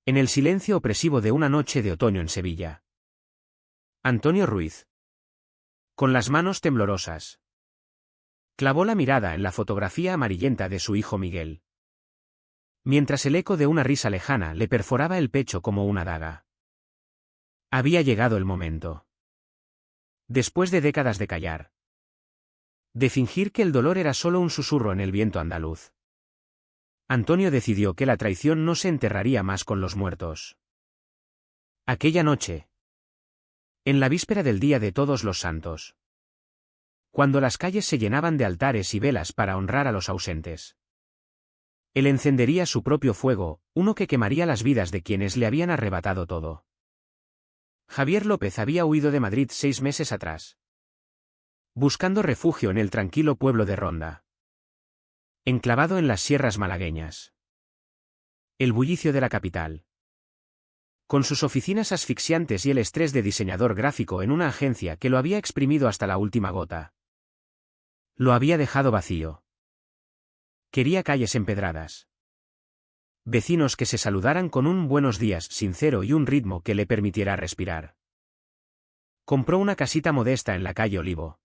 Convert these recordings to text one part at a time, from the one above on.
En el silencio opresivo de una noche de otoño en Sevilla. Antonio Ruiz. Con las manos temblorosas. Clavó la mirada en la fotografía amarillenta de su hijo Miguel. Mientras el eco de una risa lejana le perforaba el pecho como una daga. Había llegado el momento. Después de décadas de callar. De fingir que el dolor era solo un susurro en el viento andaluz. Antonio decidió que la traición no se enterraría más con los muertos. Aquella noche. En la víspera del Día de Todos los Santos. Cuando las calles se llenaban de altares y velas para honrar a los ausentes. Él encendería su propio fuego, uno que quemaría las vidas de quienes le habían arrebatado todo. Javier López había huido de Madrid 6 meses atrás. Buscando refugio en el tranquilo pueblo de Ronda. Enclavado en las sierras malagueñas. El bullicio de la capital. Con sus oficinas asfixiantes y el estrés de diseñador gráfico en una agencia que lo había exprimido hasta la última gota. Lo había dejado vacío. Quería calles empedradas. Vecinos que se saludaran con un buenos días sincero y un ritmo que le permitiera respirar. Compró una casita modesta en la calle Olivo.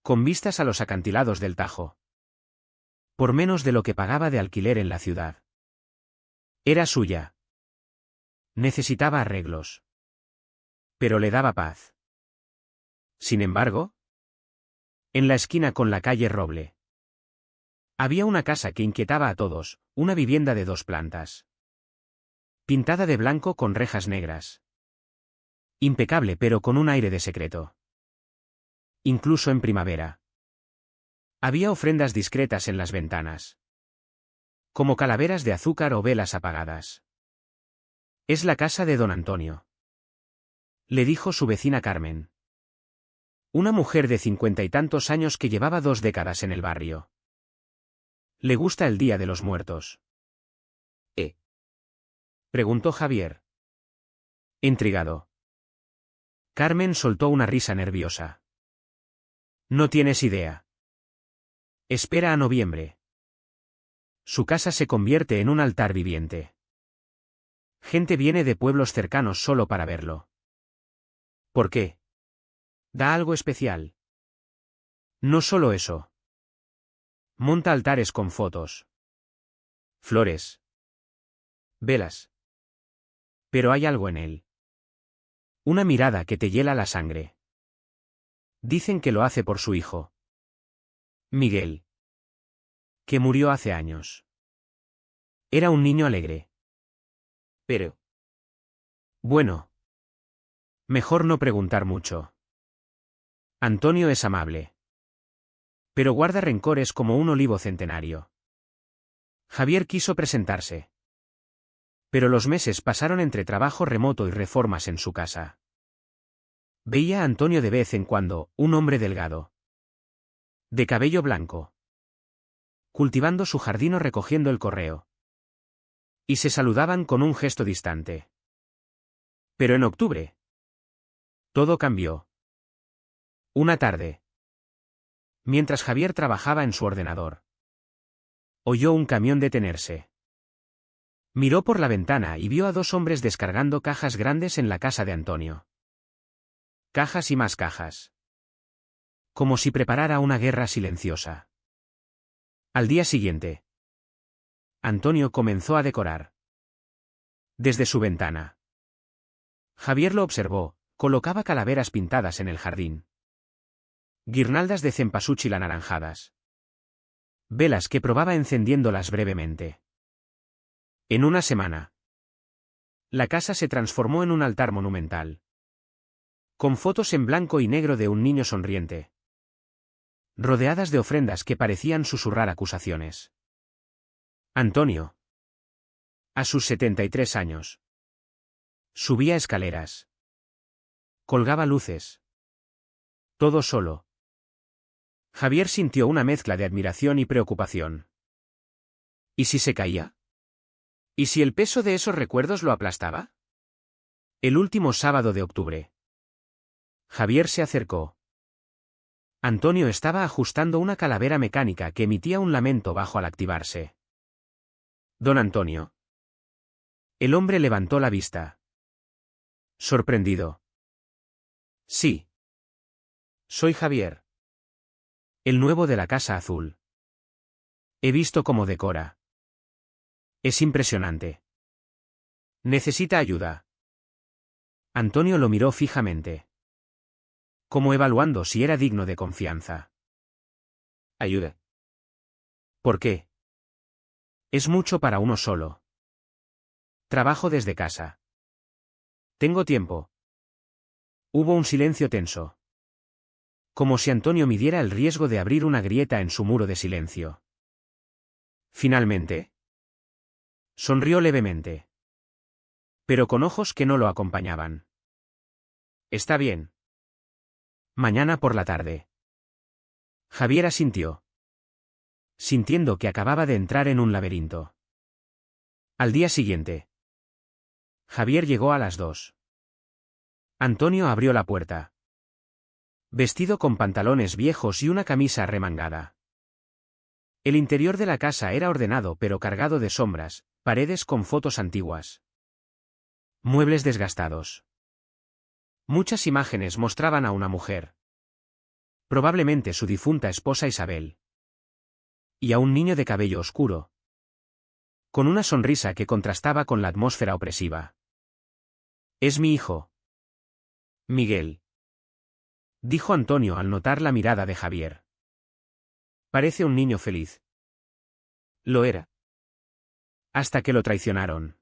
Con vistas a los acantilados del Tajo. Por menos de lo que pagaba de alquiler en la ciudad. Era suya. Necesitaba arreglos. Pero le daba paz. Sin embargo, en la esquina con la calle Roble. Había una casa que inquietaba a todos, una vivienda de 2 plantas. Pintada de blanco con rejas negras. Impecable pero con un aire de secreto. Incluso en primavera. Había ofrendas discretas en las ventanas. Como calaveras de azúcar o velas apagadas. Es la casa de don Antonio. Le dijo su vecina Carmen. Una mujer de 50 y tantos años que llevaba 2 décadas en el barrio. ¿Le gusta el Día de los Muertos? Preguntó Javier. Intrigado. Carmen soltó una risa nerviosa. No tienes idea. Espera a noviembre. Su casa se convierte en un altar viviente. Gente viene de pueblos cercanos solo para verlo. ¿Por qué? Da algo especial. No solo eso. Monta altares con fotos. Flores. Velas. Pero hay algo en él. Una mirada que te hiela la sangre. Dicen que lo hace por su hijo. Miguel. Que murió hace años. Era un niño alegre. Pero. Bueno. Mejor no preguntar mucho. Antonio es amable. Pero guarda rencores como un olivo centenario. Javier quiso presentarse. Pero los meses pasaron entre trabajo remoto y reformas en su casa. Veía a Antonio de vez en cuando, un hombre delgado. De cabello blanco. Cultivando su jardín o recogiendo el correo. Y se saludaban con un gesto distante. Pero en octubre. Todo cambió. Una tarde. Mientras Javier trabajaba en su ordenador. Oyó un camión detenerse. Miró por la ventana y vio a 2 hombres descargando cajas grandes en la casa de Antonio. Cajas y más cajas. Como si preparara una guerra silenciosa. Al día siguiente. Antonio comenzó a decorar. Desde su ventana. Javier lo observó, colocaba calaveras pintadas en el jardín. Guirnaldas de cempasúchil anaranjadas. Velas que probaba encendiéndolas brevemente. En una semana. La casa se transformó en un altar monumental. Con fotos en blanco y negro de un niño sonriente. Rodeadas de ofrendas que parecían susurrar acusaciones. Antonio. A sus 73 años. Subía escaleras. Colgaba luces. Todo solo. Javier sintió una mezcla de admiración y preocupación. ¿Y si se caía? ¿Y si el peso de esos recuerdos lo aplastaba? El último sábado de octubre. Javier se acercó. Antonio estaba ajustando una calavera mecánica que emitía un lamento bajo al activarse. Don Antonio. El hombre levantó la vista. Sorprendido. Sí. Soy Javier. El nuevo de la Casa Azul. He visto cómo decora. Es impresionante. Necesita ayuda. Antonio lo miró fijamente. Como evaluando si era digno de confianza. Ayuda. ¿Por qué? Es mucho para uno solo. Trabajo desde casa. Tengo tiempo. Hubo un silencio tenso. Como si Antonio midiera el riesgo de abrir una grieta en su muro de silencio. Finalmente. Sonrió levemente. Pero con ojos que no lo acompañaban. Está bien. Mañana por la tarde. Javier asintió. Sintiendo que acababa de entrar en un laberinto. Al día siguiente. Javier llegó a las 2. Antonio abrió la puerta. Vestido con pantalones viejos y una camisa remangada. El interior de la casa era ordenado pero cargado de sombras, paredes con fotos antiguas. Muebles desgastados. Muchas imágenes mostraban a una mujer. Probablemente su difunta esposa Isabel. Y a un niño de cabello oscuro. Con una sonrisa que contrastaba con la atmósfera opresiva. Es mi hijo. Miguel. Dijo Antonio al notar la mirada de Javier. Parece un niño feliz. Lo era. Hasta que lo traicionaron.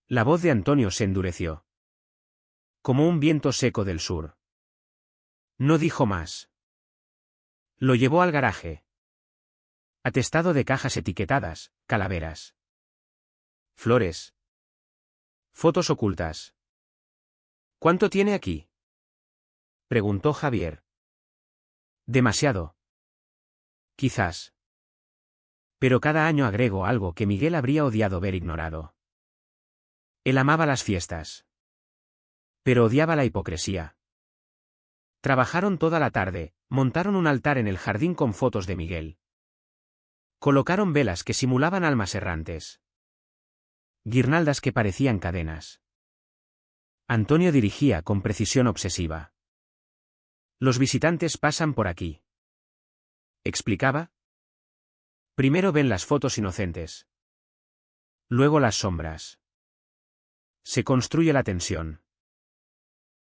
La voz de Antonio se endureció. Como un viento seco del sur. No dijo más. Lo llevó al garaje. Atestado de cajas etiquetadas, calaveras. Flores. Fotos ocultas. ¿Cuánto tiene aquí? Preguntó Javier. Demasiado. Quizás. Pero cada año agrego algo que Miguel habría odiado ver ignorado. Él amaba las fiestas. Pero odiaba la hipocresía. Trabajaron toda la tarde, montaron un altar en el jardín con fotos de Miguel. Colocaron velas que simulaban almas errantes. Guirnaldas que parecían cadenas. Antonio dirigía con precisión obsesiva. Los visitantes pasan por aquí. ¿Explicaba? Primero ven las fotos inocentes. Luego las sombras. Se construye la tensión.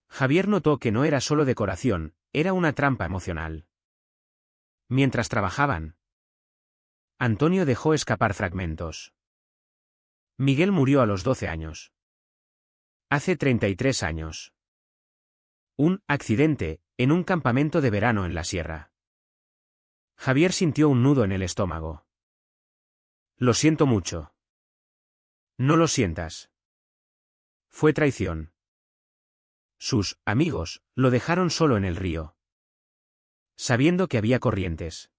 Javier notó que no era solo decoración, era una trampa emocional. Mientras trabajaban, Antonio dejó escapar fragmentos. Miguel murió a los 12 años. Hace 33 años. Un accidente, en un campamento de verano en la sierra. Javier sintió un nudo en el estómago. Lo siento mucho. No lo sientas. Fue traición. Sus amigos lo dejaron solo en el río. Sabiendo que había corrientes.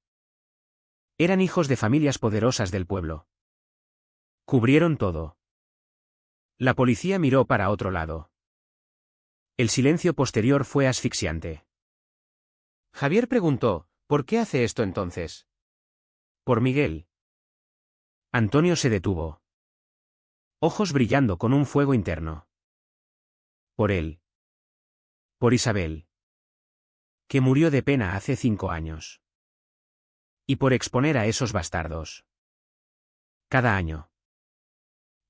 Eran hijos de familias poderosas del pueblo. Cubrieron todo. La policía miró para otro lado. El silencio posterior fue asfixiante. Javier preguntó, ¿por qué hace esto entonces? Por Miguel. Antonio se detuvo. Ojos brillando con un fuego interno. Por él. Por Isabel. Que murió de pena hace 5 años. Y por exponer a esos bastardos. Cada año.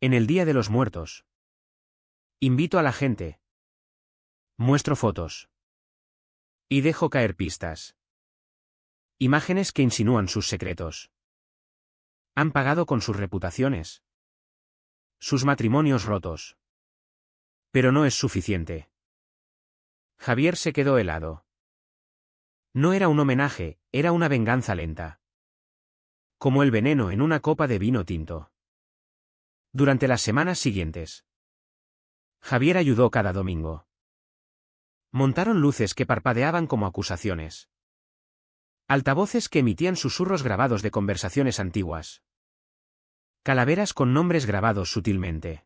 En el Día de los Muertos. Invito a la gente. Muestro fotos. Y dejo caer pistas. Imágenes que insinúan sus secretos. Han pagado con sus reputaciones. Sus matrimonios rotos. Pero no es suficiente. Javier se quedó helado. No era un homenaje, era una venganza lenta. Como el veneno en una copa de vino tinto. Durante las semanas siguientes, Javier ayudó cada domingo. Montaron luces que parpadeaban como acusaciones. Altavoces que emitían susurros grabados de conversaciones antiguas. Calaveras con nombres grabados sutilmente.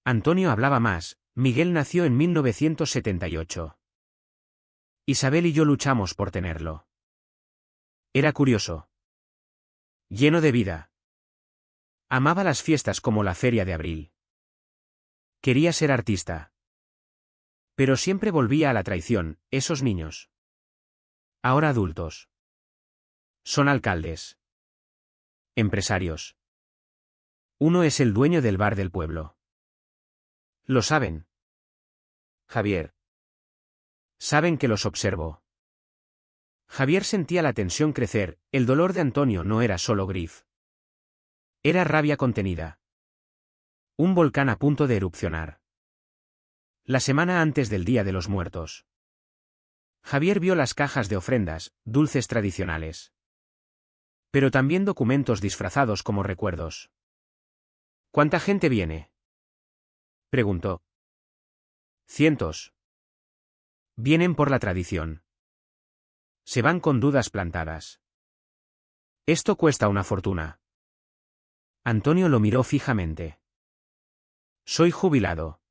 Antonio hablaba más, Miguel nació en 1978. Isabel y yo luchamos por tenerlo. Era curioso. Lleno de vida. Amaba las fiestas como la feria de abril. Quería ser artista. Pero siempre volvía a la traición, esos niños. Ahora adultos. Son alcaldes. Empresarios. Uno es el dueño del bar del pueblo. Lo saben. Javier. Saben que los observo. Javier sentía la tensión crecer, el dolor de Antonio no era solo grif. Era rabia contenida. Un volcán a punto de erupcionar. La semana antes del Día de los Muertos. Javier vio las cajas de ofrendas, dulces tradicionales. Pero también documentos disfrazados como recuerdos. ¿Cuánta gente viene?, preguntó. Cientos. Vienen por la tradición. Se van con dudas plantadas. Esto cuesta una fortuna. Antonio lo miró fijamente. Soy jubilado.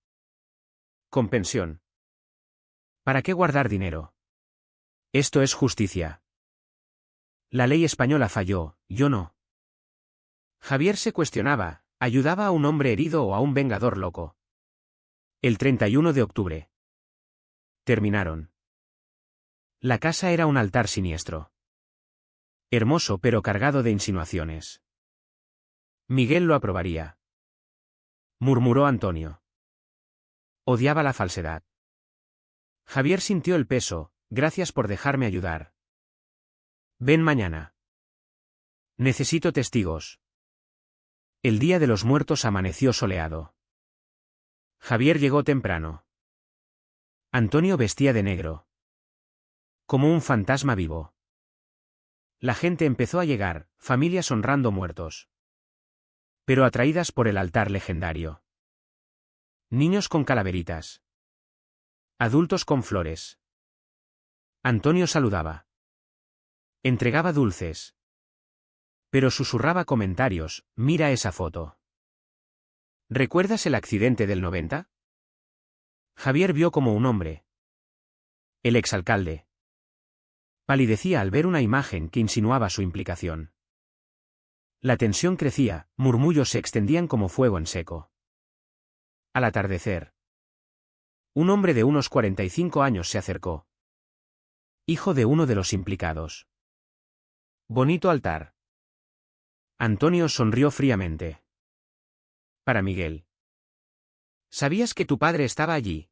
Con pensión. ¿Para qué guardar dinero? Esto es justicia. La ley española falló, yo no. Javier se cuestionaba, ¿ayudaba a un hombre herido o a un vengador loco? El 31 de octubre. Terminaron. La casa era un altar siniestro. Hermoso pero cargado de insinuaciones. Miguel lo aprobaría, murmuró Antonio. Odiaba la falsedad. Javier sintió el peso, gracias por dejarme ayudar. Ven mañana. Necesito testigos. El Día de los Muertos amaneció soleado. Javier llegó temprano. Antonio vestía de negro. Como un fantasma vivo. La gente empezó a llegar, familias honrando muertos. Pero atraídas por el altar legendario. Niños con calaveritas. Adultos con flores. Antonio saludaba. Entregaba dulces. Pero susurraba comentarios, mira esa foto. ¿Recuerdas el accidente del 90? Javier vio como un hombre. El exalcalde. Palidecía al ver una imagen que insinuaba su implicación. La tensión crecía, murmullos se extendían como fuego en seco. Al atardecer. Un hombre de unos 45 años se acercó. Hijo de uno de los implicados. Bonito altar. Antonio sonrió fríamente. Para Miguel. ¿Sabías que tu padre estaba allí?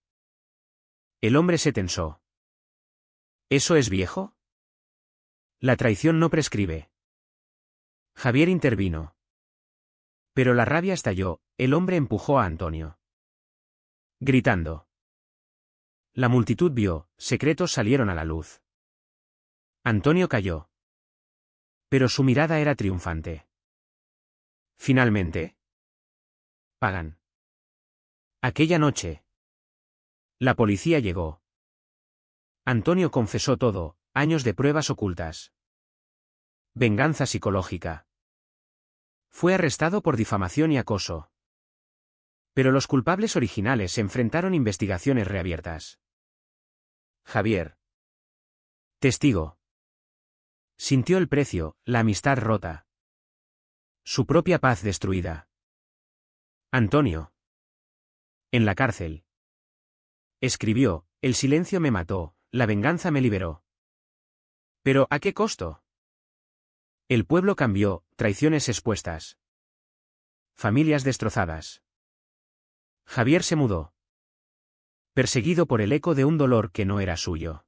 El hombre se tensó. ¿Eso es viejo? La traición no prescribe. Javier intervino. Pero la rabia estalló, el hombre empujó a Antonio. Gritando. La multitud vio, secretos salieron a la luz. Antonio cayó. Pero su mirada era triunfante. Finalmente. Pagan. Aquella noche. La policía llegó. Antonio confesó todo, años de pruebas ocultas. Venganza psicológica. Fue arrestado por difamación y acoso. Pero los culpables originales enfrentaron investigaciones reabiertas. Javier. Testigo. Sintió el precio, la amistad rota. Su propia paz destruida. Antonio. En la cárcel. Escribió, el silencio me mató, la venganza me liberó. ¿Pero a qué costo? El pueblo cambió, traiciones expuestas. Familias destrozadas. Javier se mudó. Perseguido por el eco de un dolor que no era suyo.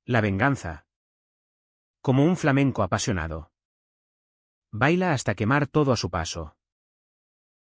La venganza. Como un flamenco apasionado. Baila hasta quemar todo a su paso.